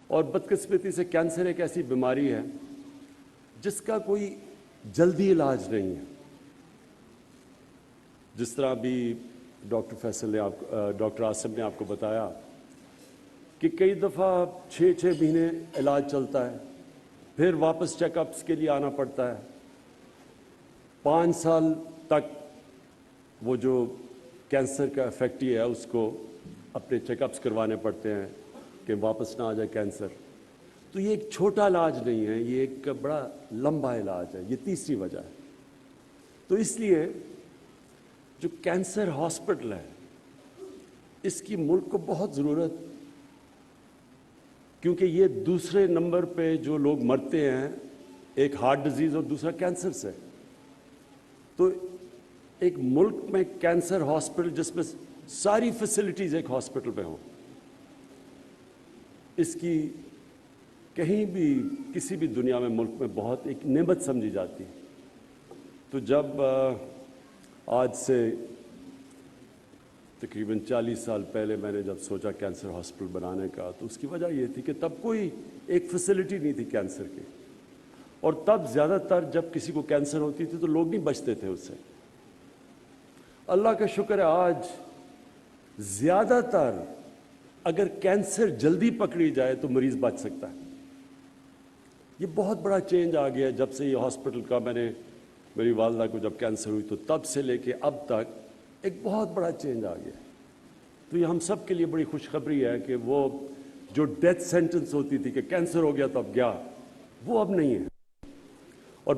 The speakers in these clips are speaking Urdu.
اور بدقسمتی سے کینسر ایک ایسی بیماری ہے جس کا کوئی جلدی علاج نہیں ہے. جس طرح بھی ڈاکٹر فیصل نے ڈاکٹر عاصم نے آپ کو بتایا کہ کئی دفعہ 6 مہینے علاج چلتا ہے، پھر واپس چیک اپس کے لیے آنا پڑتا ہے. 5 سال تک وہ جو کینسر کا افیکٹی ہے اس کو اپنے چیک اپس کروانے پڑتے ہیں کہ واپس نہ آ جائے کینسر. تو یہ ایک چھوٹا علاج نہیں ہے، یہ ایک بڑا لمبا علاج ہے. یہ تیسری وجہ ہے. تو اس لیے جو کینسر ہاسپٹل ہے اس کی ملک کو بہت ضرورت، کیونکہ یہ دوسرے نمبر پہ جو لوگ مرتے ہیں، ایک ہارٹ ڈیزیز اور دوسرا کینسر سے. تو ایک ملک میں کینسر ہاسپٹل جس میں ساری فیسلٹیز ایک ہاسپٹل پہ ہوں، اس کی کہیں بھی کسی بھی دنیا میں ملک میں بہت ایک نعمت سمجھی جاتی ہے. تو جب آج سے تقریباً 40 سال پہلے میں نے جب سوچا کینسر ہاسپٹل بنانے کا، تو اس کی وجہ یہ تھی کہ تب کوئی ایک فیسلٹی نہیں تھی کینسر کی، اور تب زیادہ تر جب کسی کو کینسر ہوتی تھی تو لوگ نہیں بچتے تھے اس سے. اللہ کا شکر ہے آج زیادہ تر اگر کینسر جلدی پکڑی جائے تو مریض بچ سکتا ہے. یہ بہت بڑا چینج آ گیا ہے جب سے یہ ہاسپٹل کا میری والدہ کو جب کینسر ہوئی تو تب سے لے کے اب تک ایک بہت بڑا چینج آ گیا. تو یہ ہم سب کے لیے بڑی خوشخبری ہے کہ وہ جو ڈیتھ سینٹنس ہوتی تھی کہ کینسر ہو گیا تو اب گیا، وہ اب نہیں ہے. اور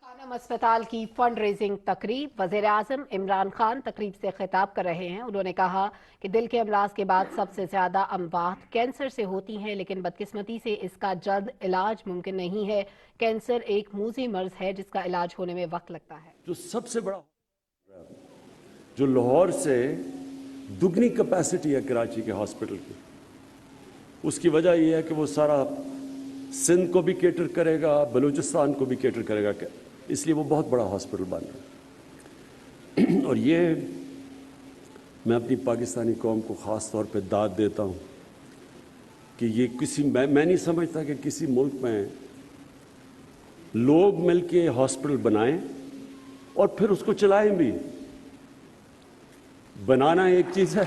خانم اسپتال کی فنڈ ریزنگ تقریب، وزیر اعظم عمران خان تقریب سے خطاب کر رہے ہیں. انہوں نے کہا کہ دل کے امراض کے بعد سب سے زیادہ اموات کینسر سے ہوتی ہیں، لیکن بدقسمتی سے اس کا جلد علاج ممکن نہیں ہے. کینسر ایک موذی مرض ہے جس کا علاج ہونے میں وقت لگتا ہے. جو سب سے بڑا جو لاہور سے دگنی کیپیسٹی ہے کراچی کے ہاسپٹل کی، اس کی وجہ یہ ہے کہ وہ سارا سندھ کو بھی کیٹر کرے گا، بلوچستان کو بھی کیٹر کرے گا، اس لیے وہ بہت بڑا ہاسپٹل بن رہا ہے. اور یہ میں اپنی پاکستانی قوم کو خاص طور پہ داد دیتا ہوں کہ یہ میں نہیں سمجھتا کہ کسی ملک میں لوگ مل کے ہاسپٹل بنائیں اور پھر اس کو چلائیں بھی. بنانا ایک چیز ہے،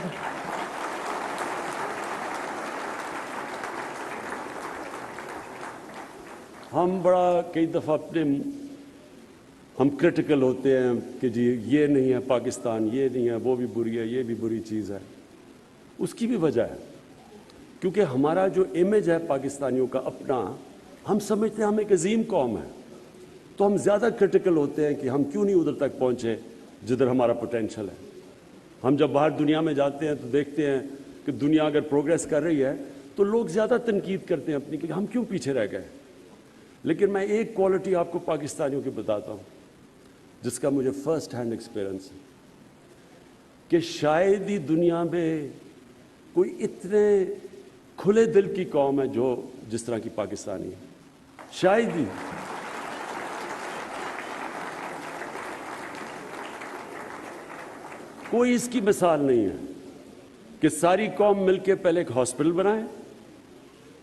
ہم بڑا کئی دفعہ ہم کرٹیکل ہوتے ہیں کہ جی یہ نہیں ہے پاکستان، یہ نہیں ہے، وہ بھی بری ہے، یہ بھی بری چیز ہے. اس کی بھی وجہ ہے کیونکہ ہمارا جو امیج ہے پاکستانیوں کا اپنا، ہم سمجھتے ہیں ہم ایک عظیم قوم ہے، تو ہم زیادہ کرٹیکل ہوتے ہیں کہ ہم کیوں نہیں ادھر تک پہنچے جدھر ہمارا پوٹینشل ہے. ہم جب باہر دنیا میں جاتے ہیں تو دیکھتے ہیں کہ دنیا اگر پروگریس کر رہی ہے تو لوگ زیادہ تنقید کرتے ہیں اپنی کہ ہم کیوں پیچھے رہ گئے. لیکن میں ایک کوالٹی آپ کو پاکستانیوں کی بتاتا ہوں جس کا مجھے فرسٹ ہینڈ ایکسپیرئنس ہے کہ شاید ہی دنیا میں کوئی اتنے کھلے دل کی قوم ہے جو جس طرح کی پاکستانی ہے. شاید ہی. کوئی اس کی مثال نہیں ہے کہ ساری قوم مل کے پہلے ایک ہاسپٹل بنائے،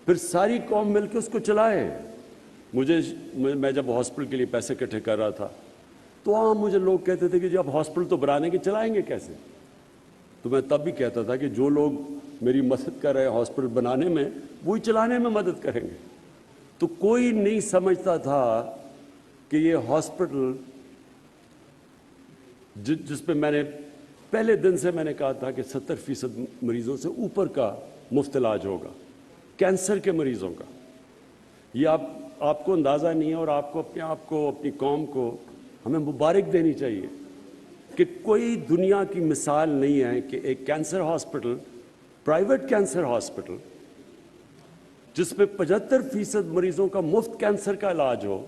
پھر ساری قوم مل کے اس کو چلائے. میں جب ہاسپٹل کے لیے پیسے اکٹھے کر رہا تھا تو عام مجھے لوگ کہتے تھے کہ جی اب ہاسپٹل تو بنانے کے چلائیں گے کیسے؟ تو میں تب بھی کہتا تھا کہ جو لوگ میری مدد کر رہے ہیں ہاسپٹل بنانے میں وہی چلانے میں مدد کریں گے. تو کوئی نہیں سمجھتا تھا کہ یہ ہاسپٹل جس پہ میں نے پہلے دن سے میں نے کہا تھا کہ 70% مریضوں سے اوپر کا مفت علاج ہوگا، کینسر کے مریضوں کا. یہ آپ کو اندازہ نہیں ہے، اور آپ کو اپنی قوم کو ہمیں مبارک دینی چاہیے کہ کوئی دنیا کی مثال نہیں ہے کہ ایک cancer hospital, private cancer hospital جس میں 75% مریضوں کا مفت کینسر کا علاج ہو،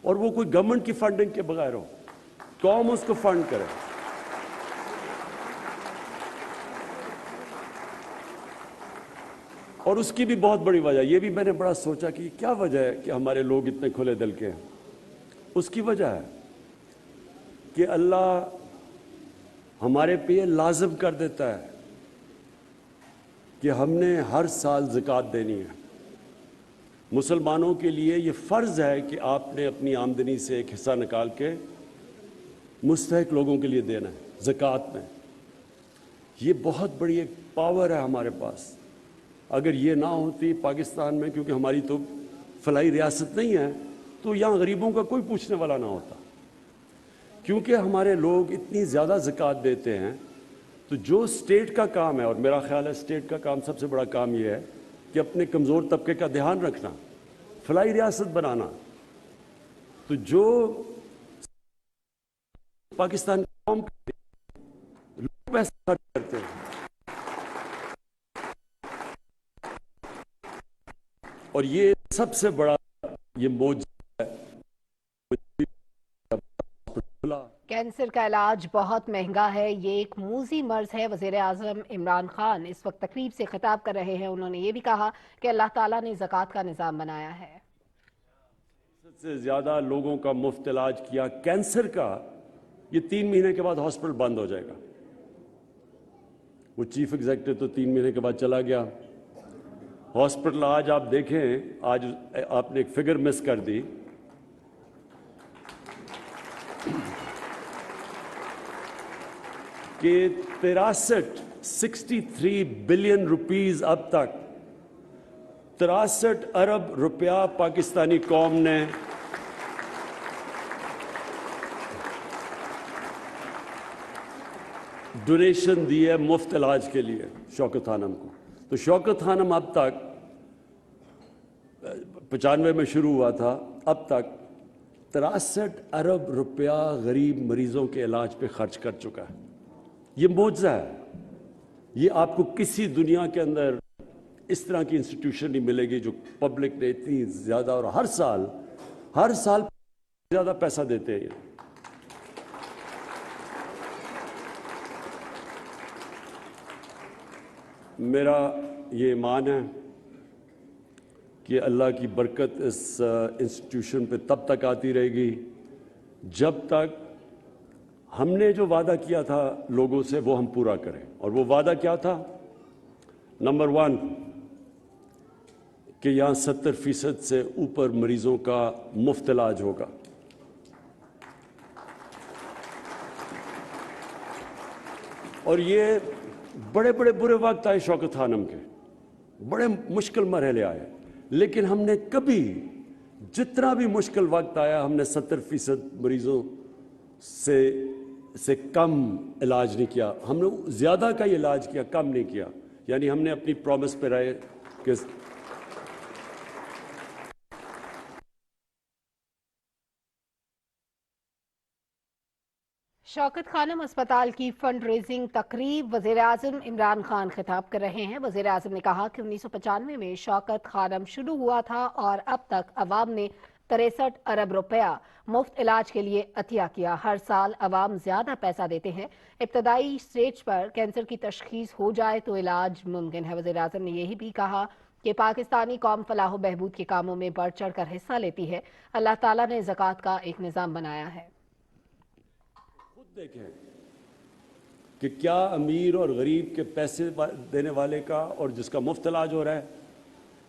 اور وہ کوئی گورنمنٹ کی فنڈنگ کے بغیر ہو، قوم اس کو فنڈ کرے. اور اس کی بھی بہت بڑی وجہ، یہ بھی میں نے بڑا سوچا کہ کیا وجہ ہے کہ ہمارے لوگ اتنے کھلے دل کے ہیں. اس کی وجہ ہے کہ اللہ ہمارے پہ یہ لازم کر دیتا ہے کہ ہم نے ہر سال زکوٰۃ دینی ہے۔ مسلمانوں کے لیے یہ فرض ہے کہ آپ نے اپنی آمدنی سے ایک حصہ نکال کے مستحق لوگوں کے لیے دینا ہے زکوٰۃ میں۔ یہ بہت بڑی ایک پاور ہے ہمارے پاس۔ اگر یہ نہ ہوتی پاکستان میں، کیونکہ ہماری تو فلاحی ریاست نہیں ہے، تو یہاں غریبوں کا کوئی پوچھنے والا نہ ہوتا۔ کیونکہ ہمارے لوگ اتنی زیادہ زکوٰۃ دیتے ہیں، تو جو اسٹیٹ کا کام ہے، اور میرا خیال ہے اسٹیٹ کا کام سب سے بڑا کام یہ ہے کہ اپنے کمزور طبقے کا دھیان رکھنا، فلاحی ریاست بنانا، تو جو پاکستان کی قوم لوگ پیسہ خرچ کرتے ہیں، اور یہ سب سے بڑا یہ معجزہ ہے۔ کینسر کا علاج بہت مہنگا ہے، یہ ایک موذی مرض ہے۔ وزیر اعظم عمران خان اس وقت تقریب سے خطاب کر رہے ہیں۔ انہوں نے یہ بھی کہا کہ اللہ تعالیٰ نے زکوٰۃ کا نظام بنایا ہے۔ سے زیادہ لوگوں کا مفت علاج کیا کینسر کا۔ یہ 3 مہینے کے بعد ہاسپٹل بند ہو جائے گا۔ وہ چیف ایگزیکٹو تو 3 مہینے کے بعد چلا گیا۔ ہاسپٹل آج آپ دیکھیں، آج آپ نے ایک فگر مس کر دی کہ 63 بلین روپیز اب تک 63 ارب روپیہ پاکستانی قوم نے ڈونیشن دی ہے مفت علاج کے لیے شوکت خانم کو۔ تو شوکت خانم اب تک 95 میں شروع ہوا تھا، اب تک 63 ارب روپیہ غریب مریضوں کے علاج پہ خرچ کر چکا ہے۔ یہ معجزہ ہے۔ یہ آپ کو کسی دنیا کے اندر اس طرح کی انسٹیٹیوشن نہیں ملے گی جو پبلک نے اتنی زیادہ، اور ہر سال زیادہ پیسہ دیتے ہیں۔ میرا یہ ایمان ہے کہ اللہ کی برکت اس انسٹیٹیوشن پہ تب تک آتی رہے گی جب تک ہم نے جو وعدہ کیا تھا لوگوں سے وہ ہم پورا کریں۔ اور وہ وعدہ کیا تھا؟ نمبر 1 کہ یہاں 70% سے اوپر مریضوں کا مفت علاج ہوگا۔ اور یہ بڑے برے وقت آئے شوکت خانم کے، بڑے مشکل مرحلے آئے، لیکن ہم نے کبھی جتنا بھی مشکل وقت آیا ہم نے 70% مریضوں سے کم علاج نہیں کیا۔ ہم نے زیادہ کا ہی علاج کیا، کم نہیں کیا۔ یعنی ہم نے اپنی پرومس پہ رہے کہ شوکت خانم اسپتال کی فنڈ ریزنگ تقریب، وزیر اعظم عمران خان خطاب کر رہے ہیں۔ وزیر اعظم نے کہا کہ 1995 میں شوکت خانم شروع ہوا تھا اور اب تک عوام نے 63 ارب روپیہ مفت علاج کے لیے عطیہ کیا۔ ہر سال عوام زیادہ پیسہ دیتے ہیں۔ ابتدائی سٹیج پر کینسر کی تشخیص ہو جائے تو علاج ممکن ہے۔ وزیر اعظم نے یہی بھی کہا کہ پاکستانی قوم فلاح و بہبود کے کاموں میں بڑھ چڑھ کر حصہ لیتی ہے۔ اللہ تعالیٰ نے زکوٰۃ کا ایک نظام بنایا ہے۔ دیکھیں کہ کیا امیر اور غریب کے پیسے دینے والے کا اور جس کا مفت علاج ہو رہا ہے،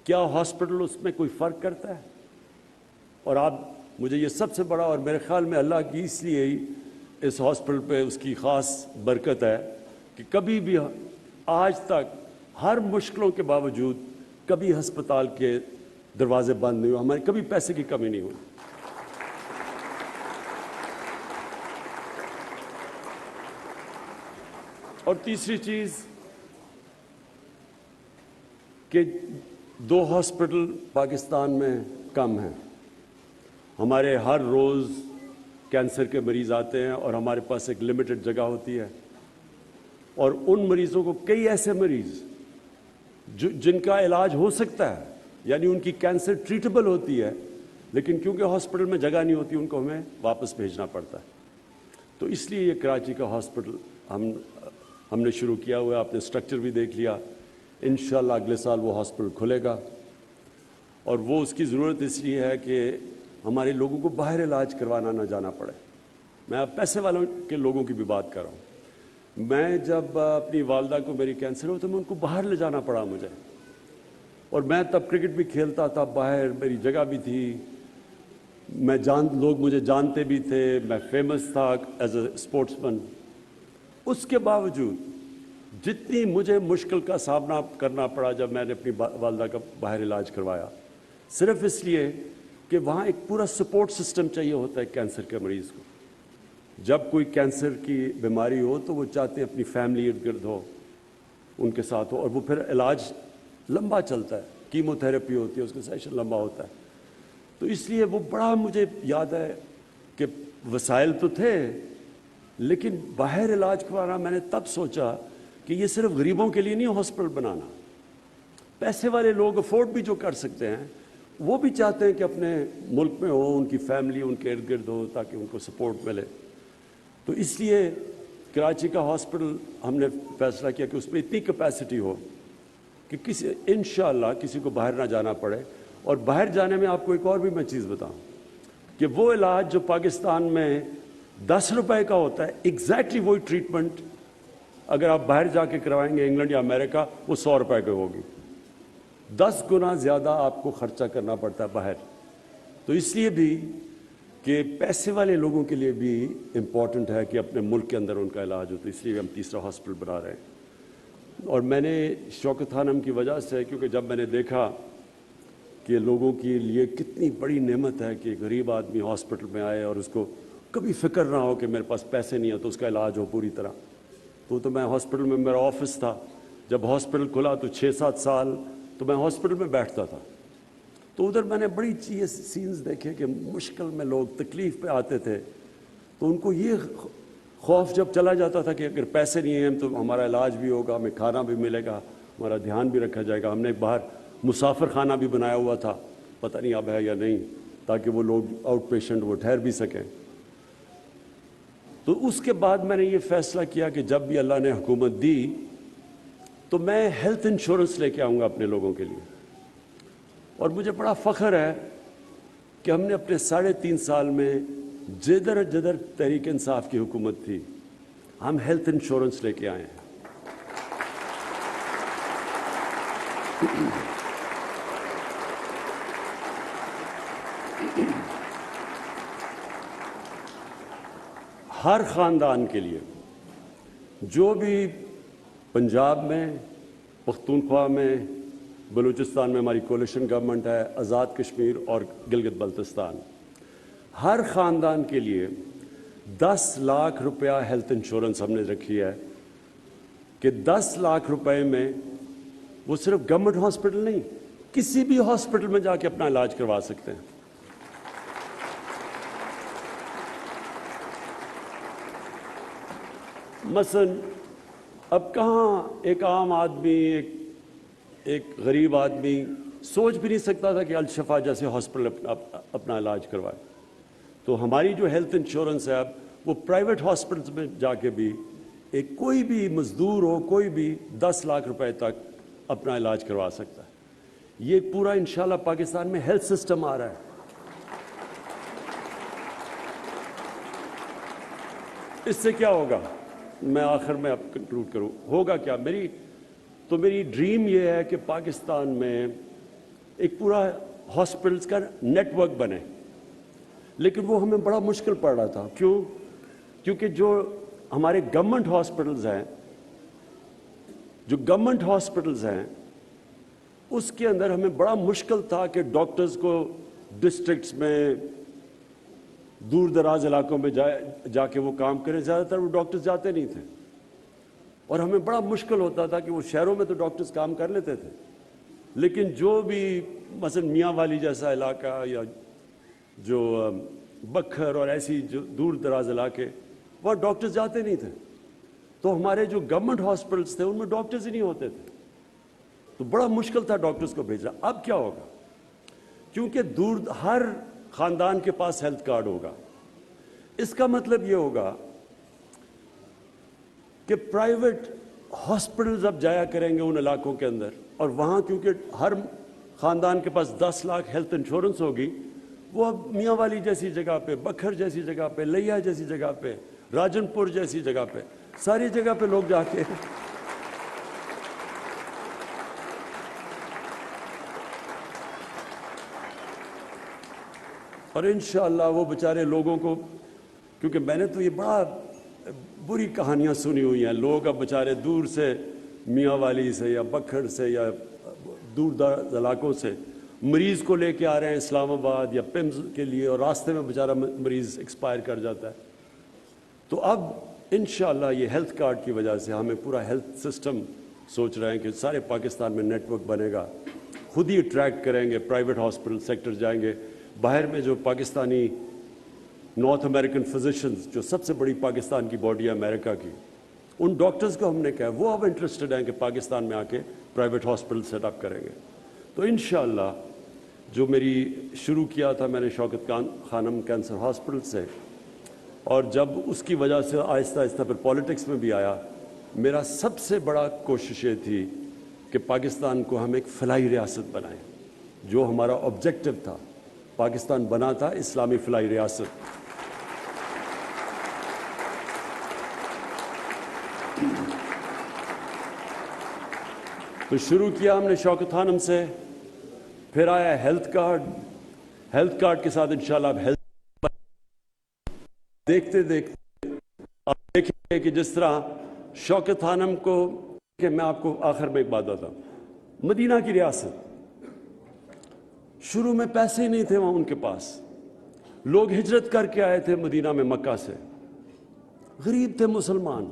کیا ہاسپٹل اس میں کوئی فرق کرتا ہے؟ اور آپ مجھے یہ سب سے بڑا، اور میرے خیال میں اللہ کی اس لیے ہی اس ہاسپٹل پہ اس کی خاص برکت ہے کہ کبھی بھی آج تک ہر مشکلوں کے باوجود کبھی ہسپتال کے دروازے بند نہیں ہوئے، ہمارے کبھی پیسے کی کمی نہیں ہوئی۔ اور تیسری چیز کہ 2 ہاسپٹل پاکستان میں کم ہیں۔ ہمارے ہر روز کینسر کے مریض آتے ہیں اور ہمارے پاس ایک لمیٹڈ جگہ ہوتی ہے، اور ان مریضوں کو کئی ایسے مریض جن کا علاج ہو سکتا ہے، یعنی ان کی کینسر ٹریٹبل ہوتی ہے، لیکن کیونکہ ہاسپٹل میں جگہ نہیں ہوتی ان کو ہمیں واپس بھیجنا پڑتا ہے۔ تو اس لیے یہ کراچی کا ہاسپٹل ہم نے شروع کیا ہوا ہے۔ آپ نے سٹرکچر بھی دیکھ لیا، انشاءاللہ اگلے سال وہ ہاسپٹل کھلے گا، اور وہ اس کی ضرورت اس لیے ہے کہ ہمارے لوگوں کو باہر علاج کروانا نہ جانا پڑے. میں اب پیسے والوں کے لوگوں کی بھی بات کر رہا ہوں. میں جب اپنی والدہ کو میری کینسر ہو تو میں ان کو باہر لے جانا پڑا مجھے, اور میں تب کرکٹ بھی کھیلتا تھا باہر, میری جگہ بھی تھی, لوگ مجھے جانتے بھی تھے, میں فیمس تھا ایز اے اسپورٹس مین. اس کے باوجود جتنی مجھے مشکل کا سامنا کرنا پڑا جب میں نے اپنی والدہ کا باہر علاج کروایا, صرف اس لیے کہ وہاں ایک پورا سپورٹ سسٹم چاہیے ہوتا ہے کینسر کے مریض کو. جب کوئی کینسر کی بیماری ہو تو وہ چاہتے ہیں اپنی فیملی ارد گرد ہو, ان کے ساتھ ہو, اور وہ پھر علاج لمبا چلتا ہے, کیمو تھراپی ہوتی ہے, اس کا سیشن لمبا ہوتا ہے. تو اس لیے وہ بڑا مجھے یاد ہے کہ وسائل تو تھے, لیکن باہر علاج کروانا میں نے تب سوچا کہ یہ صرف غریبوں کے لیے نہیں ہاسپٹل بنانا. پیسے والے لوگ افورڈ بھی جو کر سکتے ہیں وہ بھی چاہتے ہیں کہ اپنے ملک میں ہو, ان کی فیملی ان کے ارد گرد ہو, تاکہ ان کو سپورٹ ملے. تو اس لیے کراچی کا ہاسپٹل ہم نے فیصلہ کیا کہ اس میں اتنی کیپیسٹی ہو کہ انشاءاللہ کسی کو باہر نہ جانا پڑے. اور باہر جانے میں آپ کو ایک اور بھی میں چیز بتاؤں کہ وہ علاج جو پاکستان میں 10 روپے کا ہوتا ہے, ایگزیکٹلی وہی ٹریٹمنٹ اگر آپ باہر جا کے کروائیں گے انگلینڈ یا امریکہ, وہ 100 روپے کی ہوگی. 10 گنا زیادہ آپ کو خرچہ کرنا پڑتا ہے باہر. تو اس لیے بھی کہ پیسے والے لوگوں کے لیے بھی امپورٹنٹ ہے کہ اپنے ملک کے اندر ان کا علاج ہو. تو اس لیے ہم تیسرا ہاسپٹل بنا رہے ہیں. اور میں نے شوکت خانم کی وجہ سے, کیونکہ جب میں نے دیکھا کہ لوگوں کے لیے کتنی بڑی نعمت ہے کہ غریب آدمی ہاسپٹل میں آئے اور اس کو کبھی فکر نہ ہو کہ میرے پاس پیسے نہیں ہیں تو اس کا علاج ہو پوری طرح. تو میں ہاسپٹل میں, میرا آفس تھا, جب ہاسپٹل کھلا تو 6-7 سال تو میں ہاسپٹل میں بیٹھتا تھا. تو ادھر میں نے بڑی سینز دیکھے کہ مشکل میں لوگ تکلیف پہ آتے تھے. تو ان کو یہ خوف جب چلا جاتا تھا کہ اگر پیسے نہیں ہیں تو ہمارا علاج بھی ہوگا, ہمیں کھانا بھی ملے گا, ہمارا دھیان بھی رکھا جائے گا. ہم نے ایک باہر مسافر خانہ بھی بنایا ہوا تھا, پتہ نہیں اب ہے یا نہیں, تاکہ وہ لوگ آؤٹ پیشنٹ وہ ٹھہر بھی سکیں. تو اس کے بعد میں نے یہ فیصلہ کیا کہ جب بھی اللہ نے حکومت دی تو میں ہیلتھ انشورنس لے کے آؤں گا اپنے لوگوں کے لیے. اور مجھے بڑا فخر ہے کہ ہم نے اپنے 3.5 سال میں جدھر تحریک انصاف کی حکومت تھی, ہم ہیلتھ انشورنس لے کے آئے ہیں. ہر خاندان کے لیے, جو بھی پنجاب میں, پختونخوا میں, بلوچستان میں ہماری کولیشن گورنمنٹ ہے, آزاد کشمیر اور گلگت بلتستان, ہر خاندان کے لیے 10 لاکھ روپیہ ہیلتھ انشورنس ہم نے رکھی ہے کہ 10 لاکھ روپے میں وہ صرف گورنمنٹ ہاسپٹل نہیں, کسی بھی ہاسپٹل میں جا کے اپنا علاج کروا سکتے ہیں. مثلا اب کہاں ایک عام آدمی, ایک غریب آدمی سوچ بھی نہیں سکتا تھا کہ الشفا جیسے ہاسپٹل اپنا علاج کروائے. تو ہماری جو ہیلتھ انشورنس ہے اب وہ پرائیویٹ ہاسپٹلس میں جا کے بھی ایک کوئی بھی مزدور ہو, کوئی بھی 10 لاکھ روپے تک اپنا علاج کروا سکتا ہے. یہ پورا انشاءاللہ پاکستان میں ہیلتھ سسٹم آ رہا ہے. اس سے کیا ہوگا, میں آخر میں اب کنکلوڈ کروں, ہوگا کیا, میری ڈریم یہ ہے کہ پاکستان میں ایک پورا ہاسپٹلس کا نیٹ ورک بنے. لیکن وہ ہمیں بڑا مشکل پڑ رہا تھا. کیونکہ جو ہمارے گورنمنٹ ہاسپٹلز ہیں اس کے اندر ہمیں بڑا مشکل تھا کہ ڈاکٹرز کو ڈسٹرکٹس میں, دور دراز علاقوں میں جا کے وہ کام کریں. زیادہ تر وہ ڈاکٹرز جاتے نہیں تھے, اور ہمیں بڑا مشکل ہوتا تھا کہ وہ شہروں میں تو ڈاکٹرز کام کر لیتے تھے, لیکن جو بھی مثلا میاں والی جیسا علاقہ یا جو بکھر اور ایسی جو دور دراز علاقے, وہاں ڈاکٹرز جاتے نہیں تھے. تو ہمارے جو گورنمنٹ ہاسپٹلس تھے ان میں ڈاکٹرز ہی نہیں ہوتے تھے. تو بڑا مشکل تھا ڈاکٹرز کو بھیجنا. اب کیا ہوگا, کیونکہ ہر خاندان کے پاس ہیلتھ کارڈ ہوگا. اس کا مطلب یہ ہوگا کہ پرائیویٹ ہاسپٹلز اب جایا کریں گے ان علاقوں کے اندر, اور وہاں کیونکہ ہر خاندان کے پاس 10 لاکھ ہیلتھ انشورنس ہوگی وہ اب میاں والی جیسی جگہ پہ، بکھر جیسی جگہ پہ، لیا جیسی جگہ پہ، راجن پور جیسی جگہ پہ، ساری جگہ پہ لوگ جا کے اور انشاءاللہ وہ بیچارے لوگوں کو، کیونکہ میں نے تو یہ بڑا بری کہانیاں سنی ہوئی ہیں، لوگ اب بیچارے دور سے میاں والی سے یا بکھر سے یا دور دراز علاقوں سے مریض کو لے کے آ رہے ہیں اسلام آباد یا پمز کے لیے، اور راستے میں بیچارہ مریض ایکسپائر کر جاتا ہے. تو اب انشاءاللہ یہ ہیلتھ کارڈ کی وجہ سے ہمیں پورا ہیلتھ سسٹم سوچ رہے ہیں کہ سارے پاکستان میں نیٹ ورک بنے گا، خود ہی اٹریکٹ کریں گے، پرائیویٹ ہاسپٹل سیکٹر جائیں گے. باہر میں جو پاکستانی نارتھ امریکن فزیشنز، جو سب سے بڑی پاکستان کی باڈی ہے امریکہ کی، ان ڈاکٹرز کو ہم نے کہا وہ اب انٹرسٹڈ ہیں کہ پاکستان میں آ کے پرائیویٹ ہاسپٹل سیٹ اپ کریں گے. تو انشاءاللہ جو میری شروع کیا تھا میں نے شوکت خانم کینسر ہاسپٹل سے، اور جب اس کی وجہ سے آہستہ آہستہ پھر پالیٹکس میں بھی آیا، میرا سب سے بڑا کوشش یہ تھی کہ پاکستان کو ہم ایک فلاحی ریاست بنائیں. جو ہمارا آبجیکٹو تھا، پاکستان بنا تھا اسلامی فلاحی ریاست. تو شروع کیا ہم نے شوکت خانم سے، پھر آیا ہیلتھ کارڈ کے ساتھ انشاءاللہ اب ہیلتھ دیکھتے دیکھتے آپ دیکھیں گے کہ جس طرح شوکت خانم کو، کہ میں آپ کو آخر میں ایک بات بتاتا ہوں، مدینہ کی ریاست، شروع میں پیسے ہی نہیں تھے وہاں ان کے پاس، لوگ ہجرت کر کے آئے تھے مدینہ میں مکہ سے، غریب تھے مسلمان،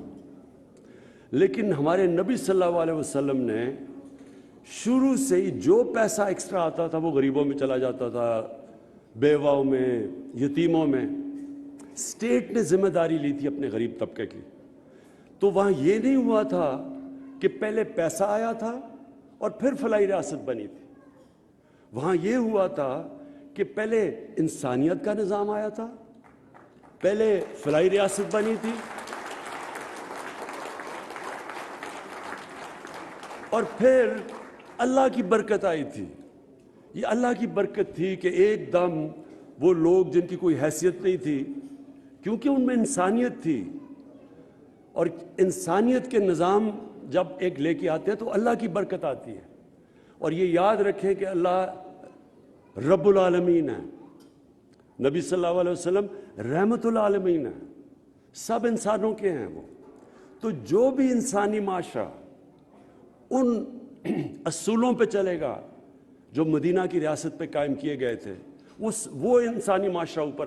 لیکن ہمارے نبی صلی اللہ علیہ وسلم نے شروع سے ہی جو پیسہ ایکسٹرا آتا تھا وہ غریبوں میں چلا جاتا تھا، بیواؤں میں، یتیموں میں. اسٹیٹ نے ذمہ داری لی تھی اپنے غریب طبقے کی. تو وہاں یہ نہیں ہوا تھا کہ پہلے پیسہ آیا تھا اور پھر فلاحی ریاست بنی تھی. وہاں یہ ہوا تھا کہ پہلے انسانیت کا نظام آیا تھا، پہلے فلاحی ریاست بنی تھی، اور پھر اللہ کی برکت آئی تھی. یہ اللہ کی برکت تھی کہ ایک دم وہ لوگ جن کی کوئی حیثیت نہیں تھی، کیونکہ ان میں انسانیت تھی، اور انسانیت کے نظام جب ایک لے کے آتے ہیں تو اللہ کی برکت آتی ہے. اور یہ یاد رکھیں کہ اللہ رب العالمین ہے، نبی صلی اللہ علیہ وسلم رحمت العالمین ہے، سب انسانوں کے ہیں وہ. تو جو بھی انسانی معاشرہ ان اصولوں پہ چلے گا جو مدینہ کی ریاست پہ قائم کیے گئے تھے، وہ انسانی معاشرہ اوپر